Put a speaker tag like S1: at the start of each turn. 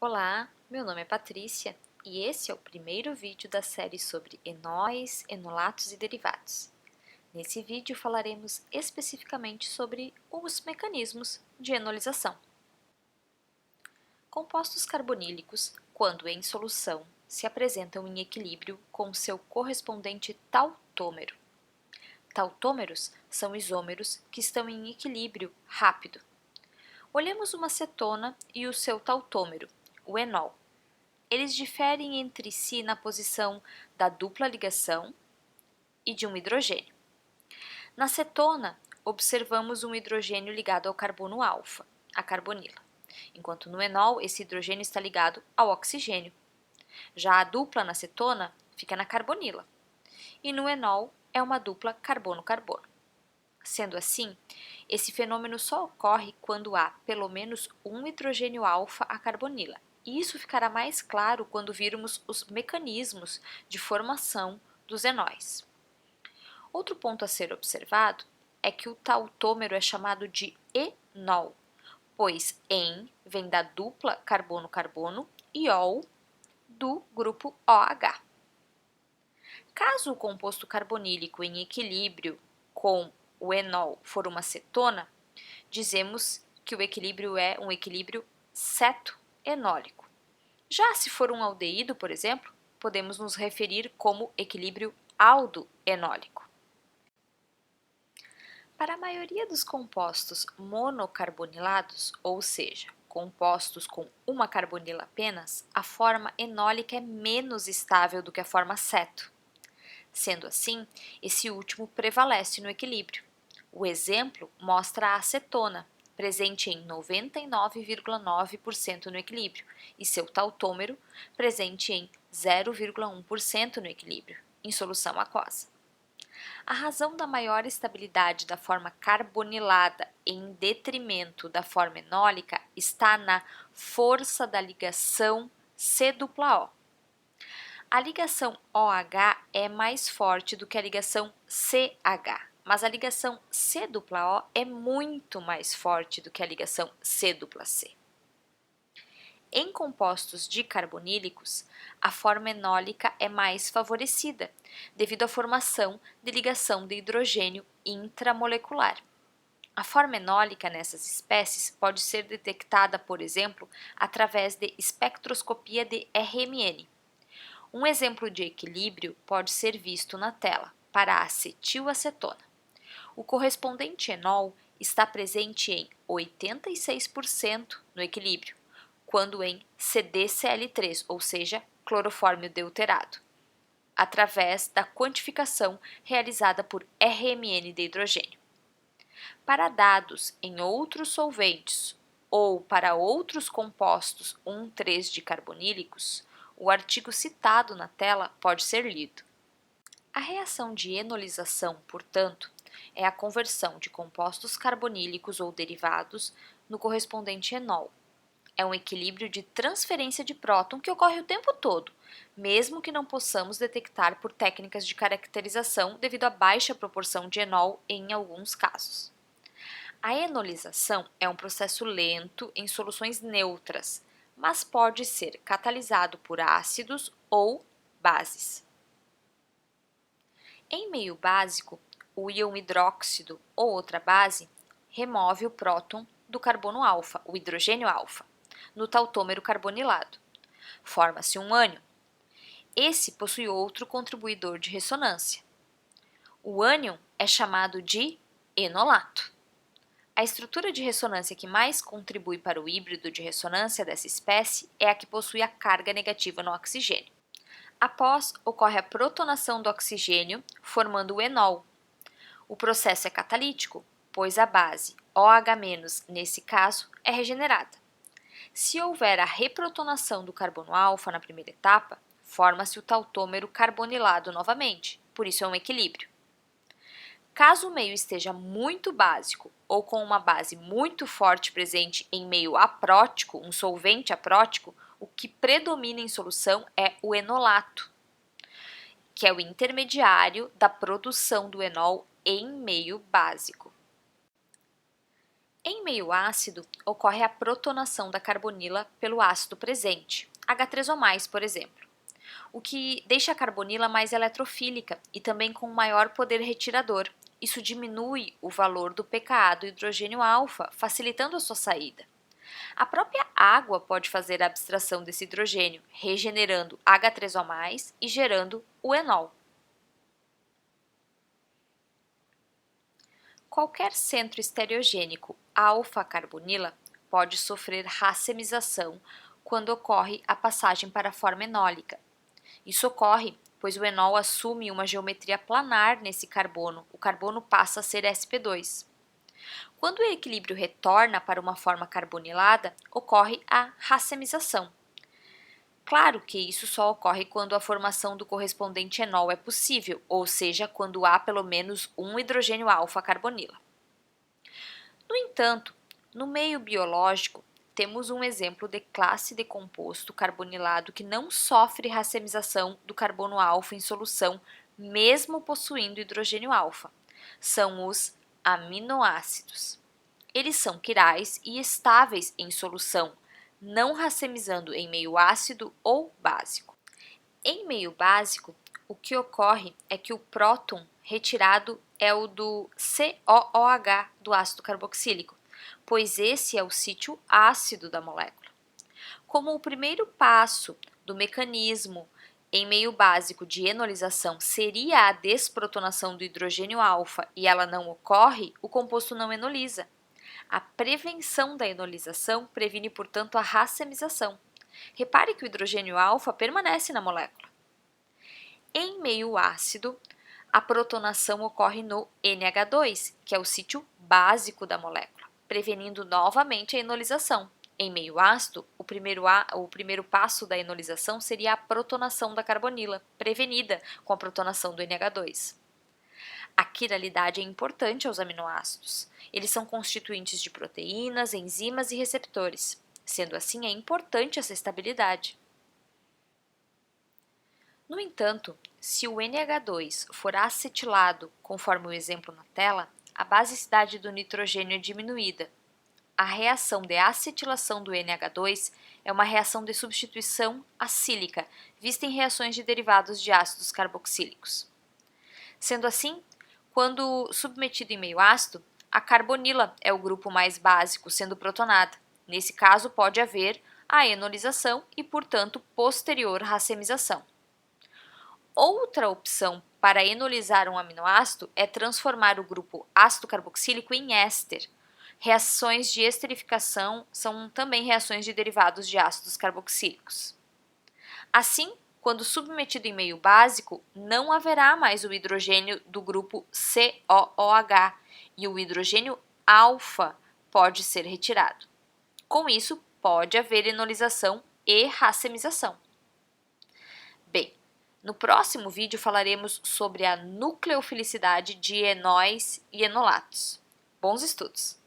S1: Olá, meu nome é Patrícia e esse é o primeiro vídeo da série sobre enóis, enolatos e derivados. Nesse vídeo falaremos especificamente sobre os mecanismos de enolização. Compostos carbonílicos, quando em solução, se apresentam em equilíbrio com seu correspondente tautômero. Tautômeros são isômeros que estão em equilíbrio rápido. Olhemos uma cetona e o seu tautômero, o enol. Eles diferem entre si na posição da dupla ligação e de um hidrogênio. Na cetona, observamos um hidrogênio ligado ao carbono alfa, a carbonila, enquanto no enol esse hidrogênio está ligado ao oxigênio. Já a dupla na cetona fica na carbonila, e no enol é uma dupla carbono-carbono. Sendo assim, esse fenômeno só ocorre quando há pelo menos um hidrogênio alfa à carbonila. E isso ficará mais claro quando virmos os mecanismos de formação dos enóis. Outro ponto a ser observado é que o tautômero é chamado de enol, pois en vem da dupla carbono-carbono e ol do grupo OH. Caso o composto carbonílico em equilíbrio com o enol for uma cetona, dizemos que o equilíbrio é um equilíbrio ceto-enólico. Já se for um aldeído, por exemplo, podemos nos referir como equilíbrio aldo-enólico. Para a maioria dos compostos monocarbonilados, ou seja, compostos com uma carbonila apenas, a forma enólica é menos estável do que a forma ceto. Sendo assim, esse último prevalece no equilíbrio. O exemplo mostra a acetona, presente em 99,9% no equilíbrio, e seu tautômero, presente em 0,1% no equilíbrio, em solução aquosa. A razão da maior estabilidade da forma carbonilada em detrimento da forma enólica está na força da ligação C-O. A ligação OH é mais forte do que a ligação CH, mas a ligação C-O é muito mais forte do que a ligação C-C. Em compostos dicarbonílicos, a forma enólica é mais favorecida, devido à formação de ligação de hidrogênio intramolecular. A forma enólica nessas espécies pode ser detectada, por exemplo, através de espectroscopia de RMN. Um exemplo de equilíbrio pode ser visto na tela, para a acetilacetona. O correspondente enol está presente em 86% no equilíbrio, quando em CdCl3, ou seja, clorofórmio deuterado, através da quantificação realizada por RMN de hidrogênio. Para dados em outros solventes ou para outros compostos 1,3 dicarbonílicos, o artigo citado na tela pode ser lido. A reação de enolização, portanto, é a conversão de compostos carbonílicos ou derivados no correspondente enol. É um equilíbrio de transferência de próton que ocorre o tempo todo, mesmo que não possamos detectar por técnicas de caracterização devido à baixa proporção de enol em alguns casos. A enolização é um processo lento em soluções neutras, mas pode ser catalisado por ácidos ou bases. Em meio básico, o íon hidróxido ou outra base remove o próton do carbono alfa, o hidrogênio alfa, no tautômero carbonilado. Forma-se um ânion. Esse possui outro contribuidor de ressonância. O ânion é chamado de enolato. A estrutura de ressonância que mais contribui para o híbrido de ressonância dessa espécie é a que possui a carga negativa no oxigênio. Após, ocorre a protonação do oxigênio, formando o enol. O processo é catalítico, pois a base OH-, nesse caso, é regenerada. Se houver a reprotonação do carbono alfa na primeira etapa, forma-se o tautômero carbonilado novamente, por isso é um equilíbrio. Caso o meio esteja muito básico ou com uma base muito forte presente em meio aprótico, um solvente aprótico, o que predomina em solução é o enolato, que é o intermediário da produção do enol em meio básico. Em meio ácido, ocorre a protonação da carbonila pelo ácido presente, H3O+, por exemplo, o que deixa a carbonila mais eletrofílica e também com maior poder retirador. Isso diminui o valor do pKa do hidrogênio alfa, facilitando a sua saída. A própria água pode fazer a abstração desse hidrogênio, regenerando H3O+, e gerando o enol. Qualquer centro estereogênico alfa-carbonila pode sofrer racemização quando ocorre a passagem para a forma enólica. Isso ocorre pois o enol assume uma geometria planar nesse carbono, o carbono passa a ser sp2. Quando o equilíbrio retorna para uma forma carbonilada, ocorre a racemização. Claro que isso só ocorre quando a formação do correspondente enol é possível, ou seja, quando há pelo menos um hidrogênio alfa-carbonila. No entanto, no meio biológico, temos um exemplo de classe de composto carbonilado que não sofre racemização do carbono alfa em solução, mesmo possuindo hidrogênio alfa. São os aminoácidos. Eles são quirais e estáveis em solução, não racemizando em meio ácido ou básico. Em meio básico, o que ocorre é que o próton retirado é o do COOH do ácido carboxílico, pois esse é o sítio ácido da molécula. Como o primeiro passo do mecanismo em meio básico de enolização seria a desprotonação do hidrogênio alfa e ela não ocorre, o composto não enoliza. A prevenção da enolização previne, portanto, a racemização. Repare que o hidrogênio alfa permanece na molécula. Em meio ácido, a protonação ocorre no NH2, que é o sítio básico da molécula, prevenindo novamente a enolização. Em meio ácido, o primeiro passo da enolização seria a protonação da carbonila, prevenida com a protonação do NH2. A quiralidade é importante aos aminoácidos. Eles são constituintes de proteínas, enzimas e receptores. Sendo assim, é importante essa estabilidade. No entanto, se o NH2 for acetilado, conforme o exemplo na tela, a basicidade do nitrogênio é diminuída. A reação de acetilação do NH2 é uma reação de substituição acílica, vista em reações de derivados de ácidos carboxílicos. Sendo assim, quando submetido em meio ácido, a carbonila é o grupo mais básico, sendo protonada. Nesse caso, pode haver a enolização e, portanto, posterior racemização. Outra opção para enolizar um aminoácido é transformar o grupo ácido carboxílico em éster. Reações de esterificação são também reações de derivados de ácidos carboxílicos. Assim, quando submetido em meio básico, não haverá mais o hidrogênio do grupo COOH e o hidrogênio alfa pode ser retirado. Com isso, pode haver enolização e racemização. Bem, no próximo vídeo falaremos sobre a nucleofilicidade de enóis e enolatos. Bons estudos!